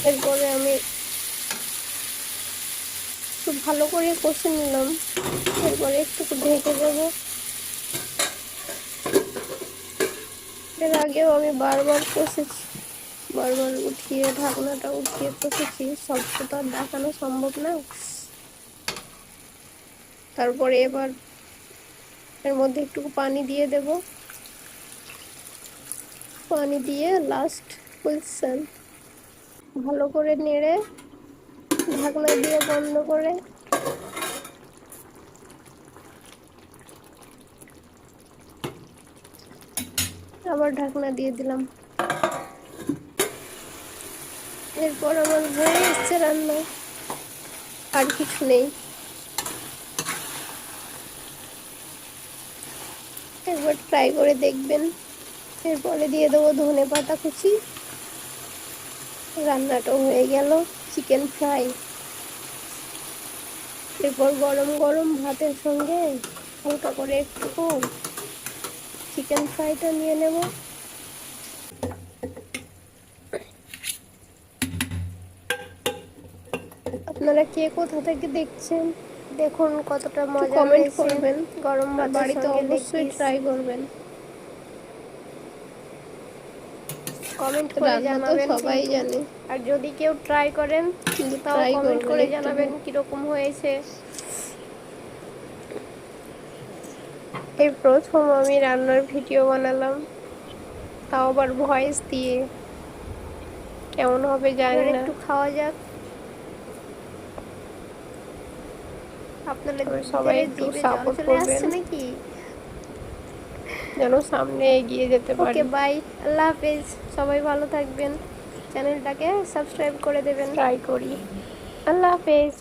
এরপরে আমি একটু ভালো করে কষে নিলাম। এরপরে একটু ঢেকে দেবো। এর আগেও আমি বারবার কষেছি, বারবার উঠিয়ে ঢাকনাটা উঠিয়ে কষেছি, সবটা তো আর দেখানো সম্ভব না। তারপরে এবার এর মধ্যে একটু পানি দিয়ে দেব। পানি দিয়ে লাস্ট পজিশন, ভালো করে নেড়ে ঢাকনা দিয়ে বন্ধ করে আবার ঢাকনা দিয়ে দিলাম। এরপর আমার হয়ে এসছে রান্না, আর কিছু নেই। একবার ট্রাই করে দেখবেন। এরপরে দিয়ে দেবো ধনেপাতা কুচি। রান্নাটাও হয়ে গেল, চিকেন ফ্রাই। এরপর গরম গরম ভাতের সঙ্গে হালকা করে একটু চিকেন ফ্রাইটা নিয়ে নেব। আপনারা কে কোথা থেকে দেখছেন দেখুন কতটা মজা কমেন্ট হয়েছে। করবেন, গরম আর ভাতের বাড়িতে সঙ্গে অবশ্যই ট্রাই করবেন। কমেন্ট করে রান্না তো জানাবেন সবাই কিন্তু। জানে, আর যদি কেউ ট্রাই করেন কিন্তু তাও ট্রাই কমেন্ট করবেন করে একটু। জানাবেন কিরকম হয়েছে। এই প্রথম আমি রান্নার ভিডিও বানালাম, তাও আবার ভয়েস দিয়ে। কেমন হবে জানি না। একটু খাওয়া যাক। আপনাদের সবাই একটু জিভে জল সাপোর্ট চলে করবেন আসছে নাকি? যেন সামনে এগিয়ে যেতে পারি। ওকে বাই, আল্লাহ হাফেজ। সবাই ভালো থাকবেন, চ্যানেলটাকে সাবস্ক্রাইব করে দেবেন। ট্রাই করি। আল্লাহ হাফেজ।